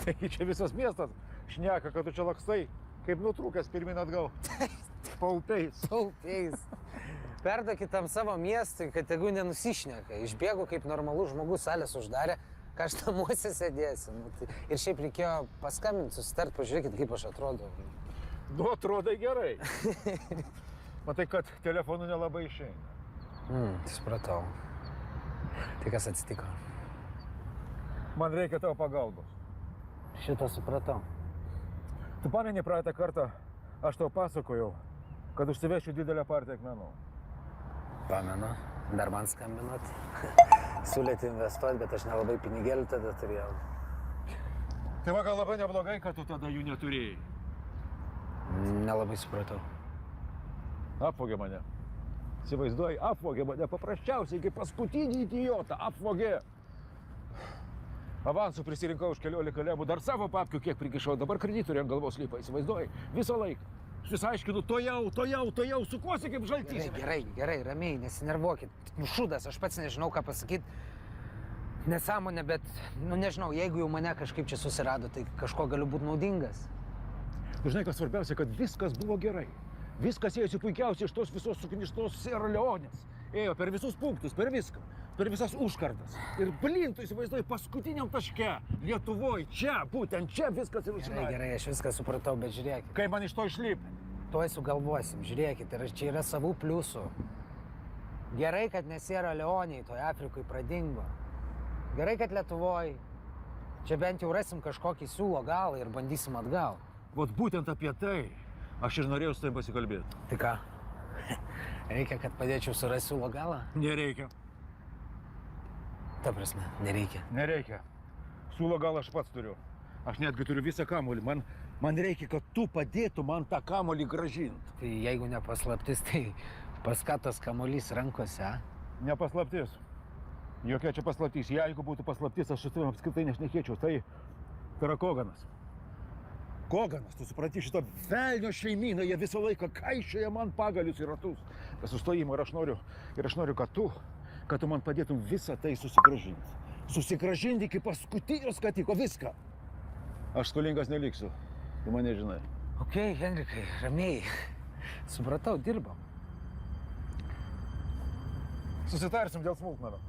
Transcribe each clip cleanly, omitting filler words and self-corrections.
Taigi čia visas miestas šneka, kad tu čia lakstai, kaip nutrūkęs pirmin atgal. Paupiais. Paupiais. Perduokit tam savo miestui, kad tegu nenusišneka. Išbėgu kaip normalus žmogus, salės uždarė, ką aš namuose sėdėsiu. Ir šiaip reikėjo paskambinti, susitart, pažiūrėkit, kaip aš atrodau. Nu, atrodai gerai. Matai, kad telefonu nelabai išeina. Supratau. Tai kas atsitiko? Man reikia tavo pagalbos. Šitą supratau. Tu pameni praeitą kartą, aš tau pasakojau, kad užsivešiu didelę partiją akmenų. Pamenu, dar man skambinot. Siūlėte investuoti, bet aš nelabai pinigėlių tada turėjau. Tai va, gal labai neblogai, kad tu tada jų neturėjai. Nelabai supratau. Apvogė mane. Įsivaizduoji, apvogė mane paprasčiausiai, kaip paskutinį idiotą. Apvogė. Avansų prisirinkau už 14 lėmų, dar savo papkių kiek prikišau, dabar kreditoriui ant galvos lipa, įsivaizduoji, visą laiką. Aš vis aiškinu, to jau, sukosi kaip žaltys. Gerai, ramiai, nesinervuokit. Šūdas, aš pats nežinau, ką pasakyti. Nesąmonė, bet, nežinau, jeigu jau mane kažkaip čia susirado, tai kažko galiu būti naudingas. Tu žinai, kas svarbiausia, kad viskas buvo gerai. Viskas ėjosi puikiausiai iš tos visos sukništos Sierra Leonės. Ėjo per visus punktus, per viską. Per visas užkardas. Ir tu įsivaizduoji, paskutiniam taške, Lietuvoje, čia, būtent čia viskas ir užsidarė. Gerai, aš viską supratau, bet žiūrėkit. Kaip man iš to išlipti? Tuoj sugalvosim, žiūrėkit, ir čia yra savų pliusų. Gerai, kad ne Sierra Leonėj, toj Afrikoj pradingo. Gerai, kad Lietuvoje. Čia bent jau rasim kažkokį siūlo galą ir bandysim atgal. Vot būtent apie tai aš ir norėjau su tavim pasikalbėti. Tai ką? Reikia, kad padėčiau surasti siūlo galą? Nereikia. Ta prasme, nereikia. Nereikia. Siūlo galą aš pats turiu. Aš netgi turiu visą kamuolį. Man reikia, kad tu padėtum man tą kamuolį grąžinti. Tai jeigu ne paslaptis, tai pas ką tas kamuolys rankose, a? Ne paslaptis. Jokia čia paslaptis. Jeigu būtų paslaptis, aš su tavim apskritai nešnekėčiau. Tai yra Koganas. Koganas, tu supranti, šitą velnio šeimyną, jie visą laiką kaišioja man pagalius į ratus. Be sustojimo ir aš noriu, kad tu man padėtum visą tai susigrąžinti. Susigrąžinti iki paskutinio skatiko viską. Aš skolingas neliksiu, tu mane žinai. Okei, Henrikai, ramiai. Supratau, dirbam. Susitarsim dėl smulkmenų.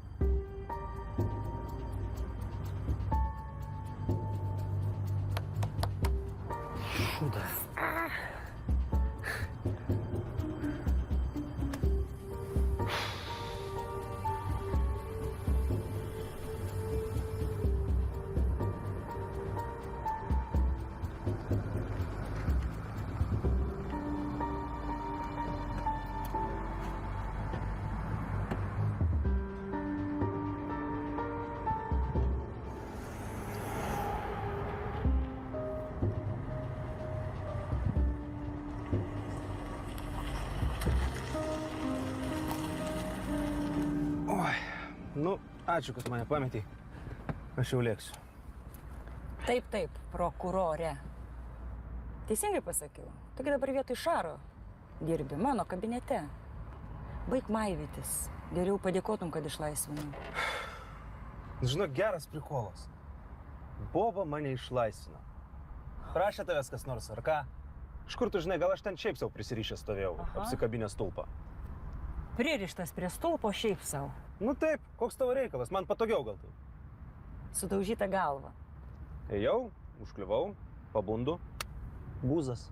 Šūdas. Ačiū, kad mane pametei. Aš jau lėksiu. Taip, prokurorė. Teisingai pasakiau. Taigi dabar vietoj Šaro dirbi mano kabinete. Baik maivytis. Geriau padėkotum, kad išlaisvinau. Žinok, geras prikolas. Boba mane išlaisvino. Prašė tavęs kas nors, ar ką? Iš kur tu žinai, gal aš ten šiaip sau prisirišęs stovėjau, apsikabinęs stulpą. Pririštas prie stulpo šiaip sau. Nu taip, koks tavo reikalas, man patogiau gal tai. Sudaužyta galva. Ėjau, užkliuvau, pabundu. Gūzas.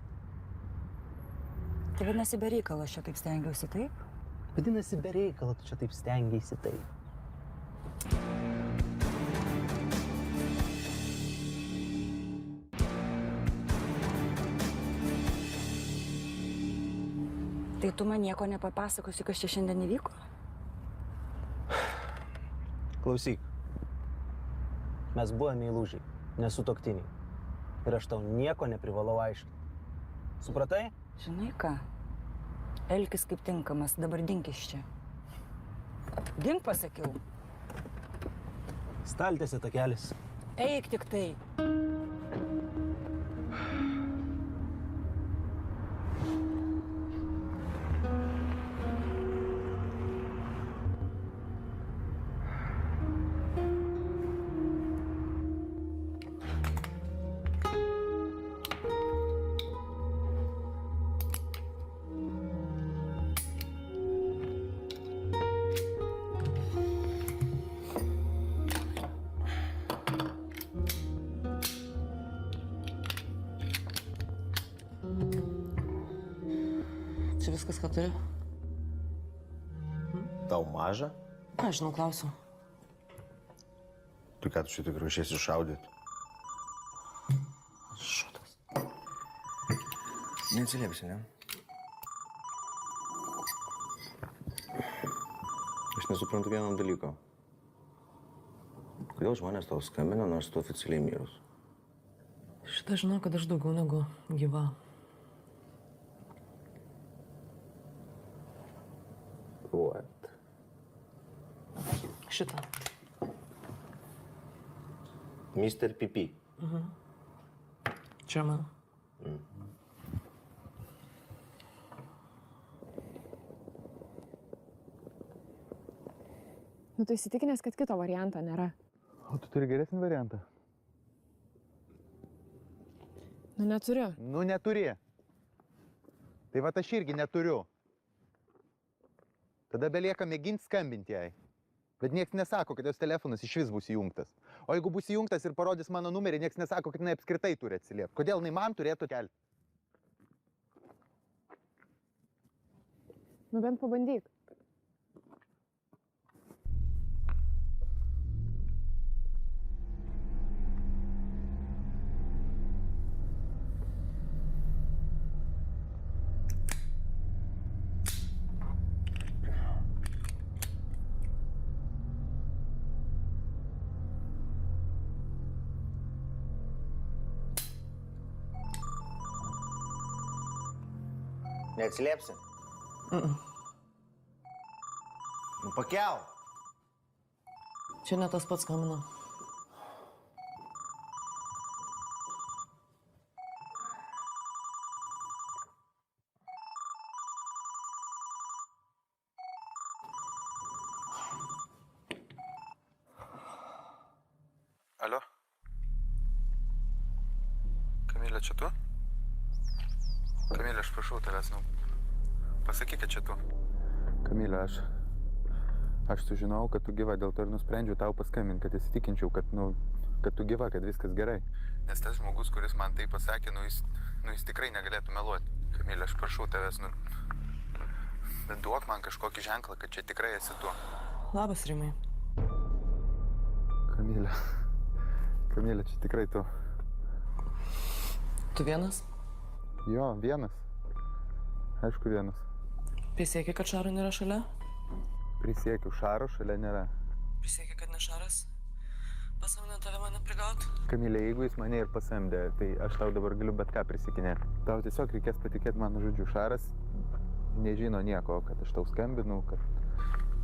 Tai vadinasi, be reikalo aš čia taip stengiausi, taip? Vadinasi, be reikalo tu čia taip stengiaisi, taip. Tai tu man nieko nepapasakosi, kas čia šiandien įvyko? Klausyk, mes buvome įlūžiai, nesutuoktiniai. Ir aš tau nieko neprivalau aiškinti. Supratai? Žinai ką? Elkis kaip tinkamas, dabar dink iš čia. Dink, pasakiau. Staltiese takelis. Eik tik tai. čia viskas, ką turi? Tau maža? Ką, žinau, klausiu. Tu ką, tu šitai ruošiesi šaudyti? Šutas. Neatsiliepsi, ne? Aš nesuprantu vieno dalyko. Kodėl žmonės tau skambina, nors tu oficialiai mirus? Šitą žinau, kad aš daugiau negu gyva. What? Šitą. Mr. Pipi. Čia man. Nu, tu įsitikinęs, kad kito varianto nėra. O tu turi geresnį variantą? Nu, neturiu. Nu, neturi. Tai va aš irgi neturiu. Tada belieka mėginti skambinti jai. Bet nieks nesako, kad jos telefonas iš vis bus įjungtas. O jeigu bus įjungtas ir parodys mano numerį, nieks nesako, kad jinai apskritai turi atsiliepti. Kodėl jinai man turėtų kelti? Nu, bent pabandyk. Neatsiliepsi? Nu, pakel. Čia ne tas pats skambino. Alio? Kamilė, čia tu? Kamilė, aš prašau tavęs, pasakyk, kad čia tu. Kamilė, aš sužinojau, kad tu gyva, dėl to ir nusprendžiau tau paskambinti, kad įsitikinčiau, kad tu gyva, kad viskas gerai. Nes tas žmogus, kuris man tai pasakė, jis tikrai negalėtų meluoti. Kamilė, aš prašau tavęs, bet duok man kažkokį ženklą, kad čia tikrai esi tu. Labas, Rimai. Kamilė, čia tikrai tu. Tu vienas? Jo, vienas. Aišku, vienas. Prisieki, kad Šaro nėra šalia? Prisiekiu, Šaro šalia nėra. Prisieki, kad ne Šaras? Pasamdė tave mane prigaut? Kamilė, jeigu jis mane ir pasamdė, tai aš tau dabar galiu bet ką prisikinėti. Tau tiesiog reikės patikėti mano žodžiu. Šaras nežino nieko, kad aš tau skambinu, kad...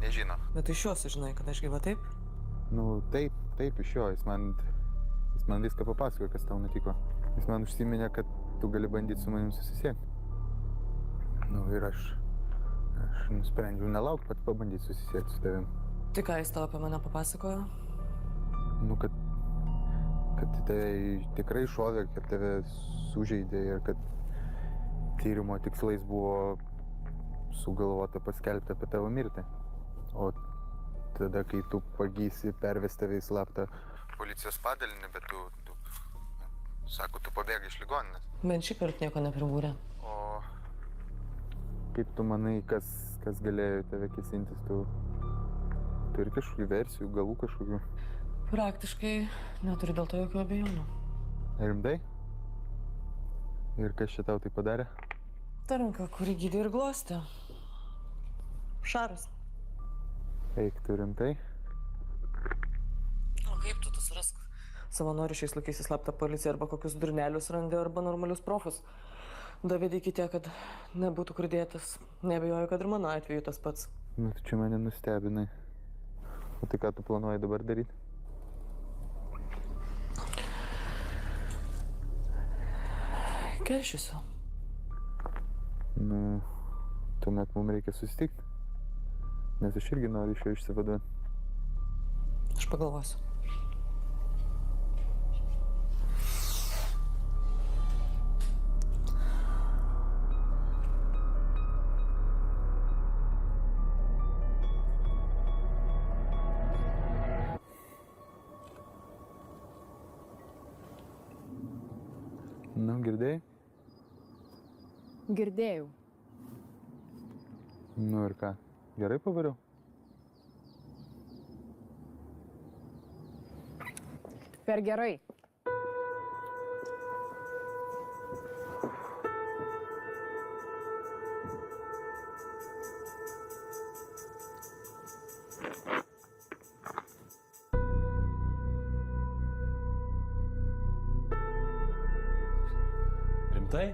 Nežino. Bet iš jo sužinai, kad aš gyva taip? Nu, taip, iš jo. Jis man viską papasakojo, kas tau nutiko. Jis man užsiminė, kad tu gali bandyti su manim susisiekti. Nu, ir aš nusprendžiau nelaukti, pat pabandyti susisiekti su tavim. Tai ką jis tau apie mane papasakojo? Nu, kad tave tikrai šovė, kad tave sužeidė ir kad tyrimo tikslais buvo sugalvota paskelbti apie tavo mirtį. O tada, kai tu pagysi, perves tave į slaptą Policijos padalinį, bet tu sako, tu pabėgai iš ligoninės. Bent šį kartą nieko nepribūrė. O kaip tu manai, kas galėjo tave kėsintis, tu turi kažkokių versijų, galų kažkokių? Praktiškai neturiu dėl to jokių abejonių. Rimtai? Ir kas čia tau tai padarė? Ta ranka, kuri gydė ir glostė. Šaras. Eik, tu rimtai? O kaip tu surask? Savanorių šiais laikais įslaptą policiją arba kokius durnelius randi arba normalius profus. Davidai kitie, kad nebūtų kur dėtas. Neabejoju, kad ir mano atveju tas pats. Nu, tu čia mane nustebinai. O tai ką tu planuoji dabar daryti? Keršysiu. Nu, tuomet mums reikia susitikti. Nes aš irgi noriu iš jo išsivaduoti. Aš pagalvosiu. Nu, girdėjai? Girdėjau. Nu ir ką, gerai pavariau? Per gerai. Rimtai?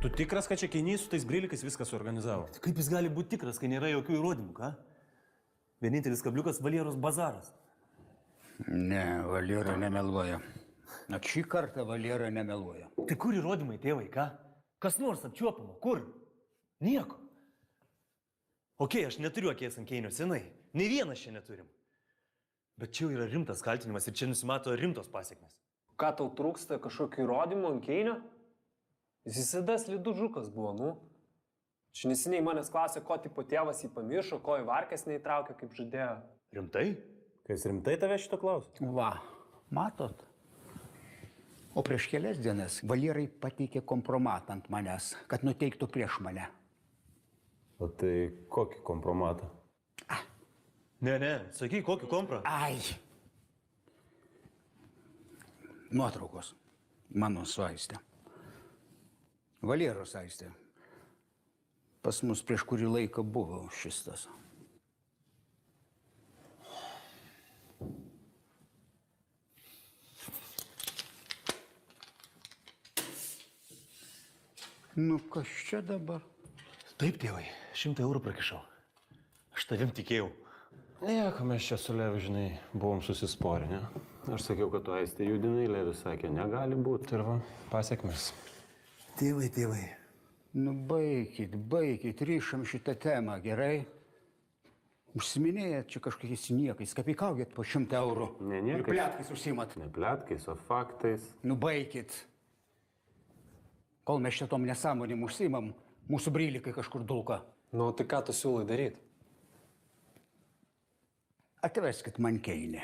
Tu tikras, kad čia Keinys su tais brilikais viską suorganizavo? Kaip jis gali būti tikras, kai nėra jokių įrodymų, ką? Vienintelis kabliukas Valieros bazaras. Ne, Valiera nemeluoja. Net šį kartą Valiera nemeluoja. Tai kur įrodymai, tėvai, ką? Kas nors apčiuopamo, kur? Nieko. Okei, aš neturiu akies ant Keinio senai. Ne vienas čia neturim. Bet čia jau yra rimtas kaltinimas ir čia nusimato rimtos pasiekmes. Ką tau trūksta kažkokių įrodymų ant Keinio? Jis visada slidus žukas buvo, nu. Čia neseniai manęs klausė, ko tipo tėvas jį pamiršo, ko į varkes neįtraukė, kaip žadėjo. Rimtai? Kas rimtai tave šito klausia? Va, matot? O prieš kelias dienas Valierai pateikė kompromatą ant manęs, kad nuteiktų prieš mane. O tai kokį kompromatą? Ne, sakyk, kokį komprą? Ai. Nuotraukos. Mano su Aiste. Valieros Aiste. Pas mus prieš kurį laiką buvo šis tas. Nu, kas čia dabar? Taip, tėvai, 100 eurų prakišau. Aš tavim tikėjau. Nieko, mes čia su Leviu, žinai, buvom susisporę, ne? Aš sakiau, kad tu Aistė judinai, Levis sakė, negali būti. Ir va, pasiekmes. Tėvai. Nu, baikit, ryšam šitą temą, gerai? Užsiminėjat čia kažkokiais niekais, kapikaujat po 100 eurų. Ne, ir niekais. pletkais užsiimat. Ne pletkais, o faktais. Nu, baikit. Kol mes šitom nesąmonėm užsiimam, mūsų brilikai kažkur dulka. Nu, tai ką tu siūlai daryti? Atveskit man Keinį.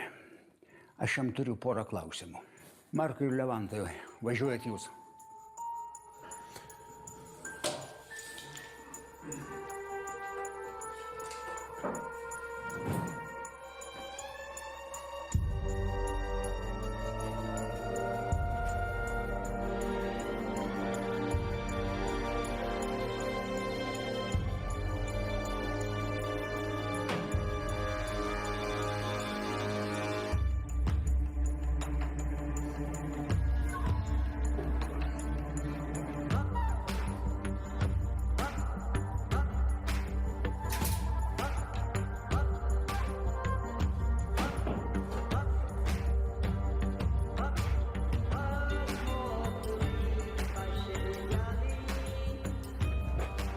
Aš jam turiu porą klausimų. Markai ir Levantai, važiuojat jūs.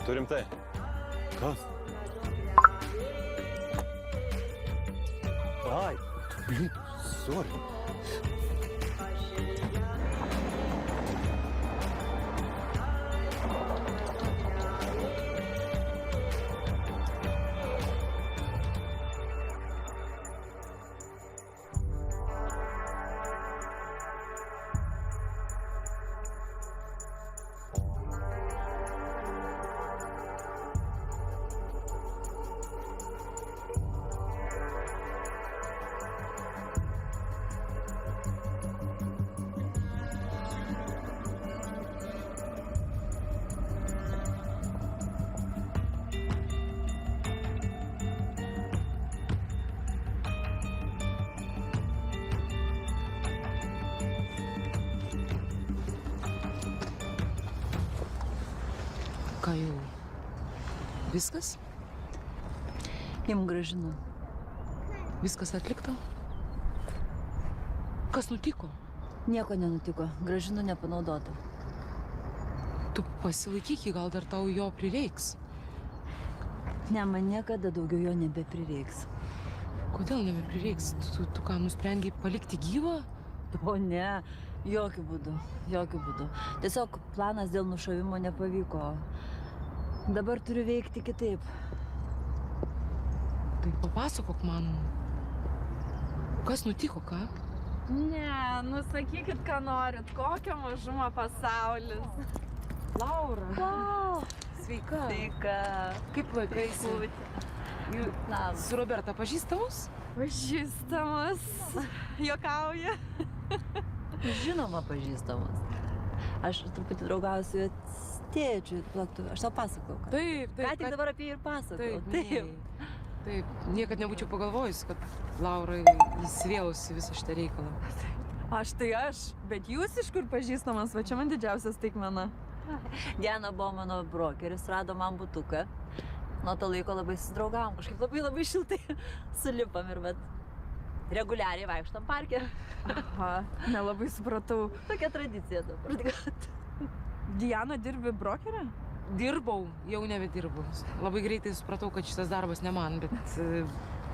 Tu rimtai? Kas? Ai, sorry. Ką jau? Viskas? Jam Gražina. Viskas atlikta? Kas nutiko? Nieko nenutiko. Gražina nepanaudota. Tu pasilaikyk, gal dar tau jo prireiks. Ne, man niekada daugiau jo nebeprireiks. Kodėl nebeprireiks? Tu ką, nusprendei palikti gyvą? O ne, jokių būdų. Tiesiog planas dėl nušovimo nepavyko. Dabar turiu veikti kitaip. Tai papasakok man. Kas nutiko, ką? Ne, nusakykit, ką norit. Kokio mažumo pasaulis. Laura. Wow, Sveika. Sveika. Kaip laikaisi? Su Roberta pažįstamos? Pažįstamas. Jokauja. Žinoma, pažįstamas. Aš truputį draugauju su jo tėčiu, aš tau pasakau. Taip. Ką tik dabar apie jį ir pasakau. Taip, niekad nebūčiau pagalvojus, kad Laura įsivėlusi visą šitą reikalą. Aš, bet jūs iš kur pažįstamas, va čia man didžiausias taikmena. Diana buvo mano brokeris, rado man butuką. Nuo to laiko labai susidraugavom, kažkaip labai šiltai sulipam ir reguliariai vaikštam parke. Aha, nelabai supratau. Tokia tradicija dabar. Diana, dirbi brokerę? Dirbau, jau nebedirbu. Labai greitai supratau, kad šitas darbas ne man, bet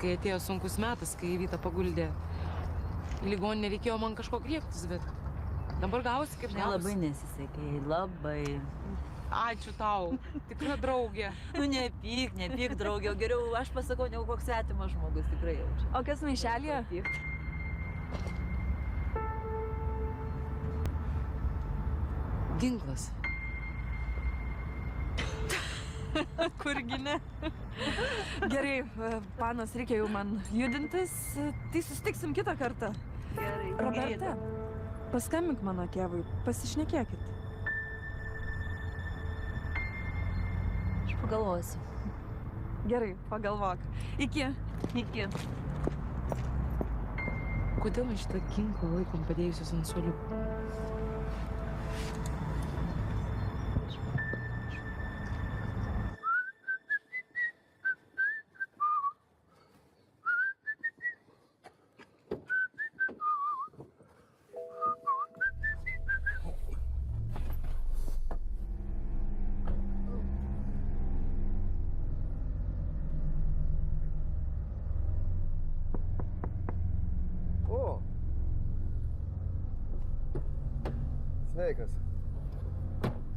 kai atėjo sunkus metas, kai Vyta paguldė į ligoninę, reikėjo man kažko griebtis, bet dabar gausi kaip gausi. Labai nesisekė, labai. Ačiū tau, tikra draugė. Nu, nepyk, draugė, geriau aš pasakau, negu koks svetimas žmogus tikrai jaučia. O kas maišelėje? Ginklas. Kurgi ne? Gerai, panas, reikia jau man judintis, tai susitiksim kitą kartą. Gerai. Roberta, paskambink mano tėvui, pasišnekėkit. Aš pagalvosiu. Gerai, pagalvok. Iki. Kodėl mes šitą ginklą laikom padėjusius ant suoliukų?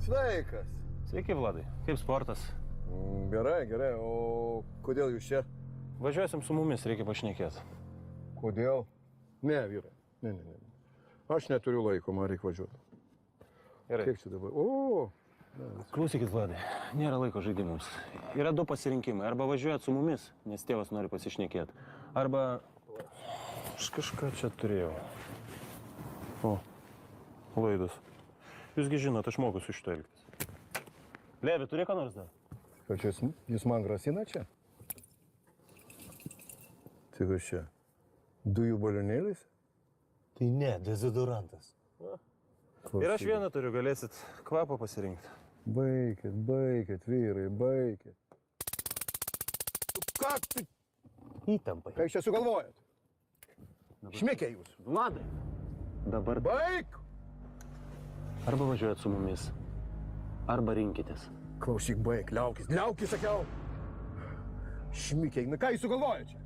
Sveikas. Sveiki, Vladai. Kaip sportas? Gerai. O kodėl jūs čia? Važiuosim su mumis, reikia pašnekėti. Kodėl? Ne, vyrai. Ne. Aš neturiu laiko, man reikia važiuoti. Gerai. Kiek čia dabar? Klausykit, Vladai, nėra laiko žaidimams. Yra du pasirinkimai. Arba važiuojat su mumis, nes tėvas nori pasišnekėti. Arba... Aš kažką čia turėjau. O, laidas. Jūsgi žinot, aš moku su šito elgtis. Levi, turi ką nors dar? Ką čia, jūs man grasina čia? Tai kas čia? Dujų balionėlis? Tai ne, dezodorantas. Ir aš vieną turiu, galėsit kvapą pasirinkti. Baikit, vyrai, baikit. Ką tu? Įtampai. Ką jūs čia sugalvojat? Šmėkė jūs. Vladai. Dabar... Baik! Arba važiuojat su mumis, arba rinkitės. Klausyk, baik, liaukis, sakiau! Šmėkė, na ką jūs sugalvojat čia?